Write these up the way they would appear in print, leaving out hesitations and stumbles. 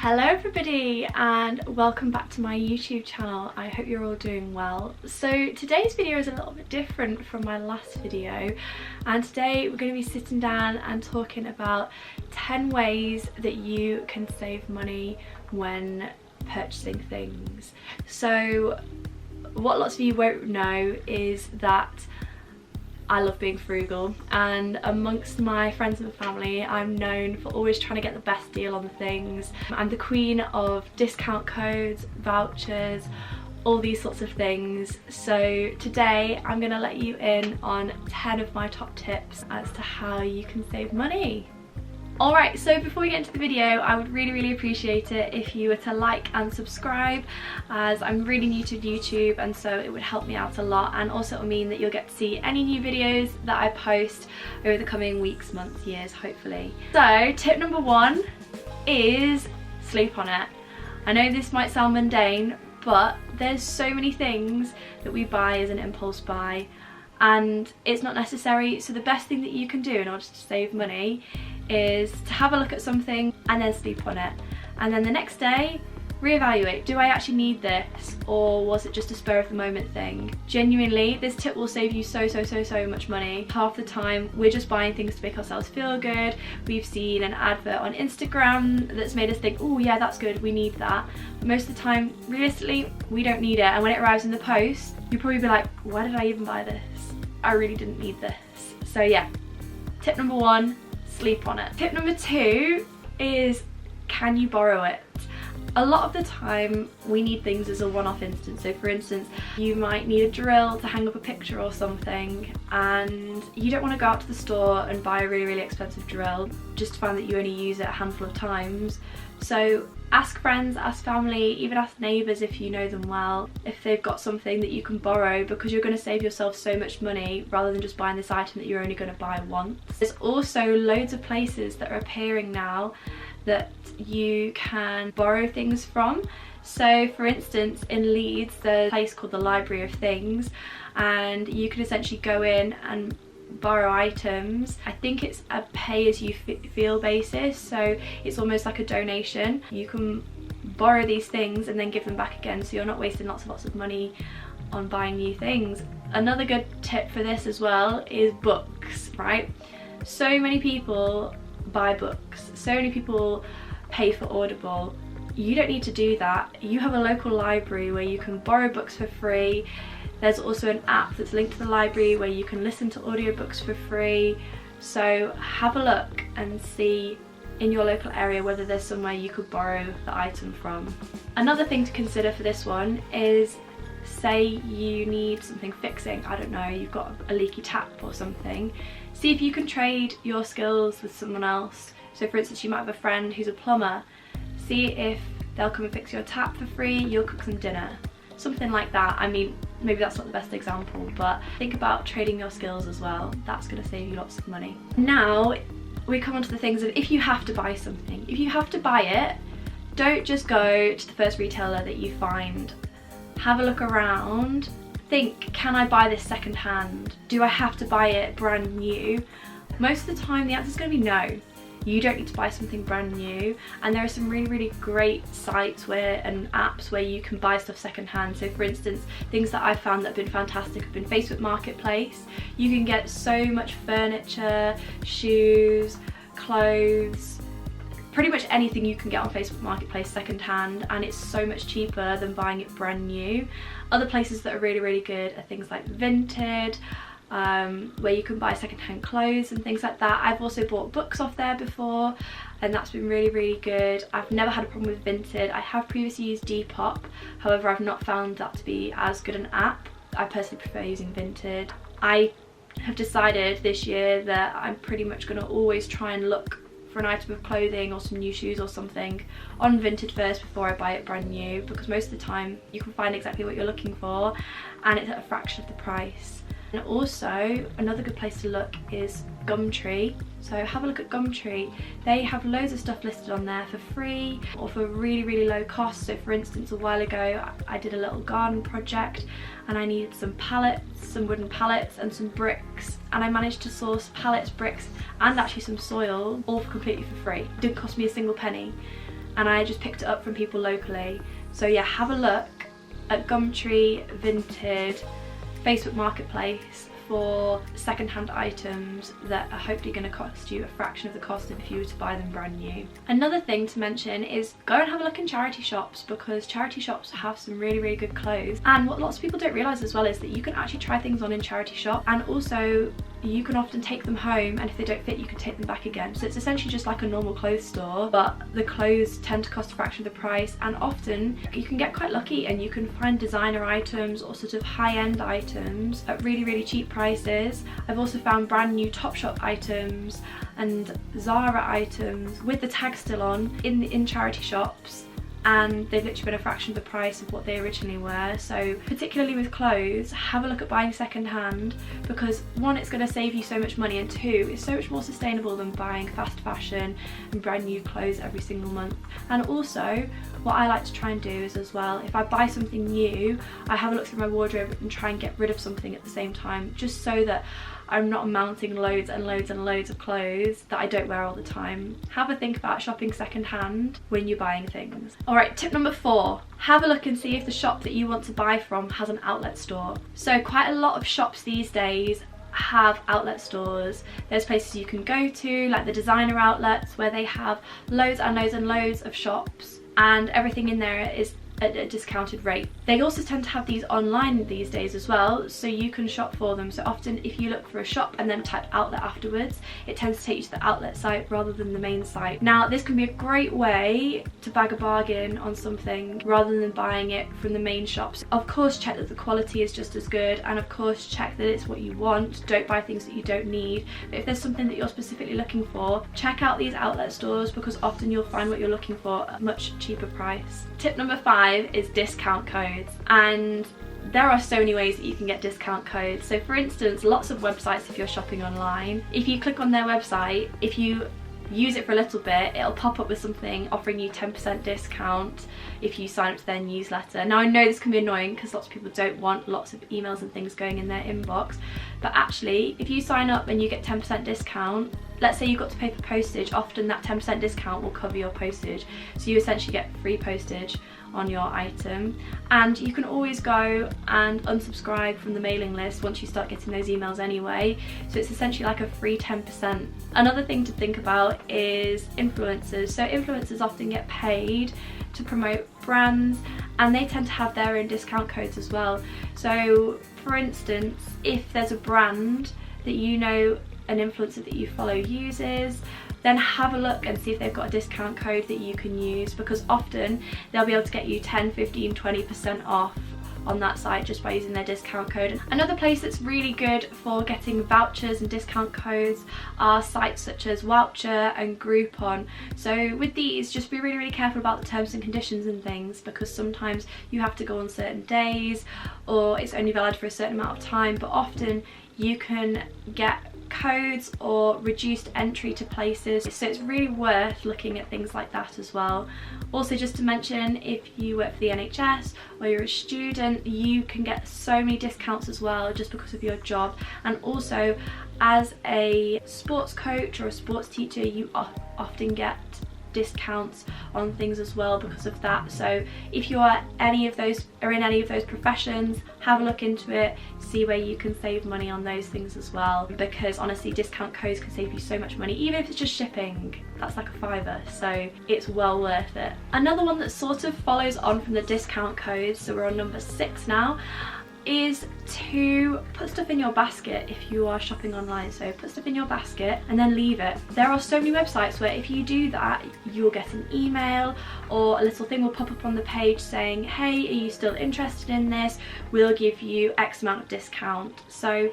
Hello everybody and welcome back to my YouTube channel. I hope you're all doing well. So today's video is a little bit different from my last video, and today we're going to be sitting down and talking about 10 ways that you can save money when purchasing things. So what lots of you won't know is that I love being frugal, and amongst my friends and family I'm known for always trying to get the best deal on things. I'm the queen of discount codes, vouchers, all these sorts of things. So today I'm going to let you in on 10 of my top tips as to how you can save money. Alright, so before we get into the video, I would really appreciate it if you were to like and subscribe, as I'm really new to YouTube and so it would help me out a lot, and also it will mean that you'll get to see any new videos that I post over the coming weeks, months, years, hopefully. So tip number 1 is sleep on it. I know this might sound mundane, but there's so many things that we buy as an impulse buy and it's not necessary. So the best thing that you can do in order to save money is to have a look at something and then sleep on it, and then the next day reevaluate. Do I actually need this, or was it just a spur of the moment thing? Genuinely, this tip will save you so much money. Half the time we're just buying things to make ourselves feel good. We've seen an advert on Instagram that's made us think, oh yeah, that's good, we need that. But most of the time, realistically, we don't need it, and when it arrives in the post you'll probably be like, why did I even buy this? I really didn't need this. So yeah, tip number 1, sleep on it. Tip number 2 is, can you borrow it? A lot of the time we need things as a one-off instance. So for instance, you might need a drill to hang up a picture or something, and you don't want to go out to the store and buy a really expensive drill just to find that you only use it a handful of times. So ask friends, ask family, even ask neighbours if you know them well, if they've got something that you can borrow, because you're going to save yourself so much money rather than just buying this item that you're only going to buy once. There's also loads of places that are appearing now that you can borrow things from. So for instance, in Leeds there's a place called the Library of Things, and you can essentially go in and borrow items. I think it's a pay as you feel basis, so it's almost like a donation. You can borrow these things and then give them back again, so you're not wasting lots of money on buying new things. Another good tip for this as well is books, right? So many people buy books, so many people pay for Audible. You don't need to do that. You have a local library where you can borrow books for free. There's also an app that's linked to the library where you can listen to audiobooks for free. So have a look and see in your local area whether there's somewhere you could borrow the item from. Another thing to consider for this one is, say you need something fixing. I don't know, you've got a leaky tap or something. See if you can trade your skills with someone else. So for instance, you might have a friend who's a plumber. See if they'll come and fix your tap for free, you'll cook some dinner. Something like that. I mean, maybe that's not the best example, but think about trading your skills as well. That's going to save you lots of money. Now we come on to the things of, if you have to buy something, if you have to buy it, don't just go to the first retailer that you find. Have a look around. Think, can I buy this second hand? Do I have to buy it brand new? Most of the time the answer is going to be no. You don't need to buy something brand new, and there are some really great sites and apps where you can buy stuff second hand. So for instance, things that I've found that have been fantastic have been Facebook Marketplace. You can get so much furniture, shoes, clothes, pretty much anything you can get on Facebook Marketplace second hand, and it's so much cheaper than buying it brand new. Other places that are really good are things like Vinted, where you can buy second-hand clothes and things like that. I've also bought books off there before, and that's been really good. I've never had a problem with Vinted. I have previously used Depop, however I've not found that to be as good an app. I personally prefer using Vinted. I have decided this year that I'm pretty much going to always try and look for an item of clothing or some new shoes or something on Vinted first before I buy it brand new, because most of the time you can find exactly what you're looking for and it's at a fraction of the price. And also another good place to look is Gumtree. So have a look at Gumtree. They have loads of stuff listed on there for free or for really low cost. So for instance, a while ago I did a little garden project and I needed some pallets, some wooden pallets and some bricks, and I managed to source pallets, bricks and actually some soil all completely for free. It didn't cost me a single penny. and I just picked it up from people locally. So yeah, have a look at Gumtree, Vinted, Facebook Marketplace for second-hand items that are hopefully going to cost you a fraction of the cost of if you were to buy them brand new. Another thing to mention is go and have a look in charity shops, because charity shops have some really good clothes. And what lots of people don't realise as well is that you can actually try things on in charity shop, and also you can often take them home, and if they don't fit you can take them back again. So it's essentially just like a normal clothes store, but the clothes tend to cost a fraction of the price, and often you can get quite lucky and you can find designer items or sort of high-end items at really cheap prices. I've also found brand new Topshop items and Zara items with the tag still on in charity shops, and they've literally been a fraction of the price of what they originally were. So particularly with clothes, have a look at buying second hand, because one, it's going to save you so much money, and two, it's so much more sustainable than buying fast fashion and brand new clothes every single month. And also what I like to try and do is as well, if I buy something new, I have a look through my wardrobe and try and get rid of something at the same time, just so that I'm not mounting loads and loads of clothes that I don't wear all the time. Have a think about shopping second hand when you're buying things. Alright, tip number 4, have a look and see if the shop that you want to buy from has an outlet store. So quite a lot of shops these days have outlet stores. There's places you can go to, like the designer outlets, where they have loads and loads of shops, and everything in there is at a discounted rate. They also tend to have these online these days as well, so you can shop for them. So often if you look for a shop and then type outlet afterwards, it tends to take you to the outlet site rather than the main site. Now this can be a great way to bag a bargain on something rather than buying it from the main shops. Of course check that the quality is just as good, and of course check that it's what you want. Don't buy things that you don't need, but if there's something that you're specifically looking for, check out these outlet stores, because often you'll find what you're looking for at a much cheaper price. Tip number 5 is discount codes, and there are so many ways that you can get discount codes. So for instance, lots of websites, if you're shopping online, if you click on their website, if you use it for a little bit, it'll pop up with something offering you 10% discount if you sign up to their newsletter. Now I know this can be annoying because lots of people don't want lots of emails and things going in their inbox, but actually if you sign up and you get 10% discount, let's say you've got to pay for postage, often that 10% discount will cover your postage, so you essentially get free postage on your item. And you can always go and unsubscribe from the mailing list once you start getting those emails anyway, so it's essentially like a free 10%. Another thing to think about is influencers. So influencers often get paid to promote brands, and they tend to have their own discount codes as well. So for instance, if there's a brand that you know an influencer that you follow uses, then have a look and see if they've got a discount code that you can use, because often they'll be able to get you 10, 15, 20% off on that site just by using their discount code. Another place that's really good for getting vouchers and discount codes are sites such as Voucher and Groupon. So with these, just be really careful about the terms and conditions and things, because sometimes you have to go on certain days or it's only valid for a certain amount of time, but often you can get codes or reduced entry to places, so it's really worth looking at things like that as well. Also, just to mention, if you work for the NHS or you're a student, you can get so many discounts as well just because of your job. And also as a sports coach or a sports teacher, you often get discounts on things as well because of that. So if you are in any of those professions, have a look into it, see where you can save money on those things as well, because honestly discount codes can save you so much money. Even if it's just shipping, that's like a £5, so it's well worth it. Another one that sort of follows on from the discount codes, so we're on number 6 now, is to put stuff in your basket if you are shopping online. So put stuff in your basket and then leave it. There are so many websites where if you do that, you'll get an email or a little thing will pop up on the page saying, hey, are you still interested in this? We'll give you X amount of discount. So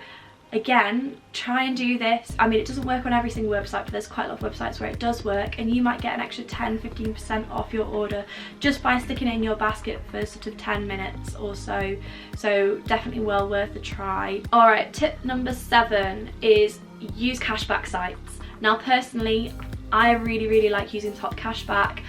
again, try and do this. I mean, it doesn't work on every single website, but there's quite a lot of websites where it does work, and you might get an extra 10-15% off your order just by sticking it in your basket for sort of 10 minutes or so. So definitely well worth a try. Alright, tip number 7 is use cashback sites. Now personally, I really like using Top Cashback.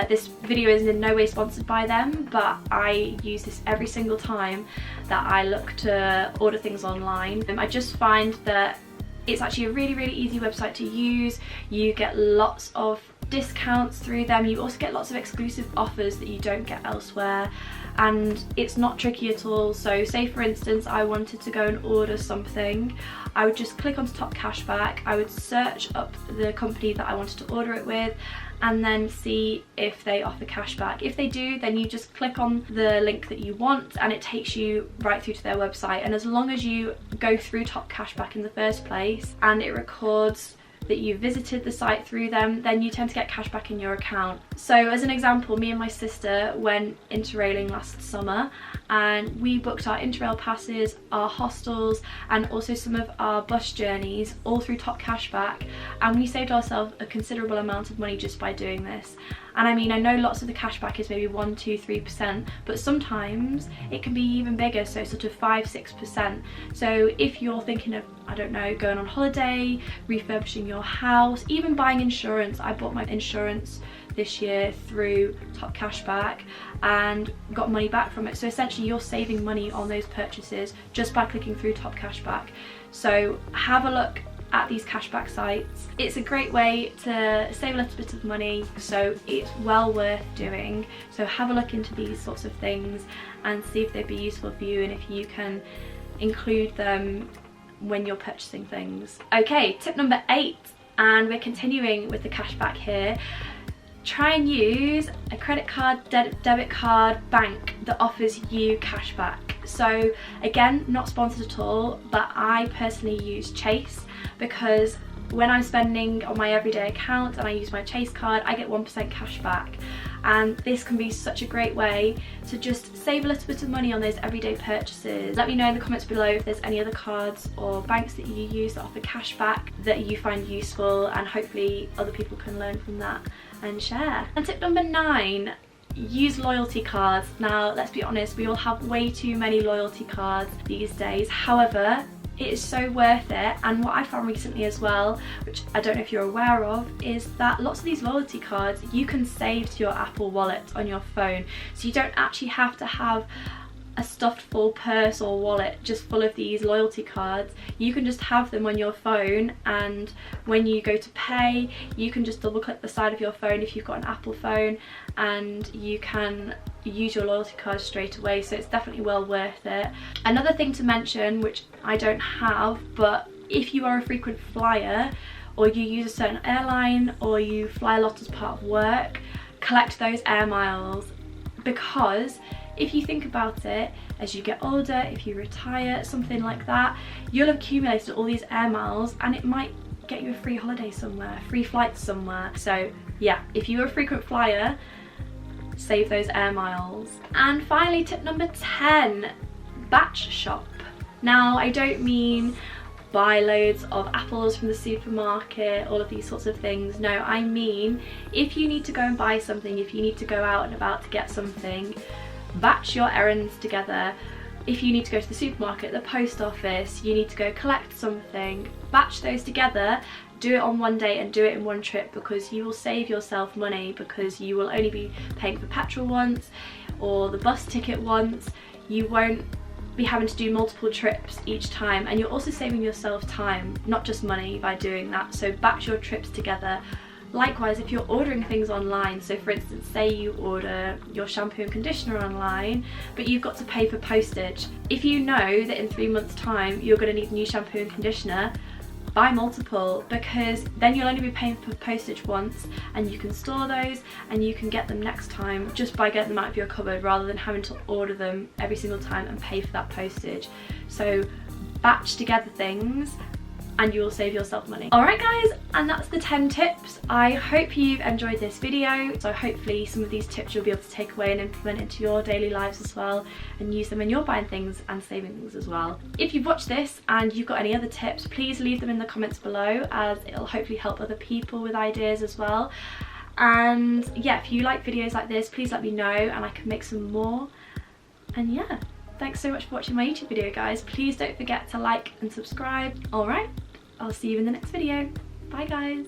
This video is in no way sponsored by them, but I use this every single time that I look to order things online. I just find that it's actually a really easy website to use. You get lots of discounts through them. You also get lots of exclusive offers that you don't get elsewhere, and it's not tricky at all. So say for instance I wanted to go and order something, I would just click onto Top Cashback, I would search up the company that I wanted to order it with, and then see if they offer cashback. If they do, then you just click on the link that you want and it takes you right through to their website. And as long as you go through Top Cashback in the first place and it records that you visited the site through them, then you tend to get cashback in your account. So as an example, me and my sister went interrailing last summer and we booked our interrail passes, our hostels, and also some of our bus journeys all through Top Cashback, and we saved ourselves a considerable amount of money just by doing this. And I mean, I know lots of the cashback is maybe 1, 2, 3%, but sometimes it can be even bigger, so sort of 5, 6%. So if you're thinking of, I don't know, going on holiday, refurbishing your house, even buying insurance. I bought my insurance this year through Top Cashback and got money back from it. So essentially you're saving money on those purchases just by clicking through Top Cashback. So have a look at these cashback sites. It's a great way to save a little bit of money, so it's well worth doing. So have a look into these sorts of things and see if they'd be useful for you and if you can include them when you're purchasing things. Okay, tip number 8, and we're continuing with the cashback here. Try and use a credit card, debit card, bank that offers you cashback. So again, not sponsored at all, but I personally use Chase because when I'm spending on my everyday account and I use my Chase card, I get 1% cash back. And this can be such a great way to just save a little bit of money on those everyday purchases. Let me know in the comments below if there's any other cards or banks that you use that offer cash back that you find useful, and hopefully other people can learn from that and share. And tip number 9, use loyalty cards. Now let's be honest, we all have way too many loyalty cards these days. However, it is so worth it, and what I found recently as well, which I don't know if you're aware of, is that lots of these loyalty cards you can save to your Apple Wallet on your phone, so you don't actually have to have a stuffed full purse or wallet just full of these loyalty cards. You can just have them on your phone, and when you go to pay you can just double click the side of your phone if you've got an Apple phone and you can use your loyalty card straight away. So it's definitely well worth it. Another thing to mention, which I don't have, but if you are a frequent flyer or you use a certain airline or you fly a lot as part of work, collect those air miles, because if you think about it, as you get older, if you retire, something like that, you'll have accumulated all these air miles and it might get you a free holiday somewhere, free flight somewhere. So yeah, if you're a frequent flyer, save those air miles. And finally, tip number 10, batch shop. Now I don't mean buy loads of apples from the supermarket, all of these sorts of things. No, I mean if you need to go and buy something, if you need to go out and about to get something, batch your errands together. If you need to go to the supermarket, the post office, you need to go collect something, batch those together, do it on one day and do it in one trip, because you will save yourself money, because you will only be paying for petrol once or the bus ticket once. You won't be having to do multiple trips each time, and you're also saving yourself time, not just money, by doing that. So batch your trips together. Likewise, if you're ordering things online, so for instance, say you order your shampoo and conditioner online, but you've got to pay for postage. If you know that in 3 months' time you're going to need new shampoo and conditioner, buy multiple, because then you'll only be paying for postage once and you can store those and you can get them next time just by getting them out of your cupboard, rather than having to order them every single time and pay for that postage. So batch together things and you will save yourself money. Alright guys, and that's the 10 tips. I hope you've enjoyed this video. So hopefully some of these tips you'll be able to take away and implement into your daily lives as well, and use them when you're buying things and saving things as well. If you've watched this and you've got any other tips, please leave them in the comments below, as it'll hopefully help other people with ideas as well. And yeah, if you like videos like this, please let me know and I can make some more. And yeah, thanks so much for watching my YouTube video, guys. Please don't forget to like and subscribe. Alright, I'll see you in the next video. Bye guys.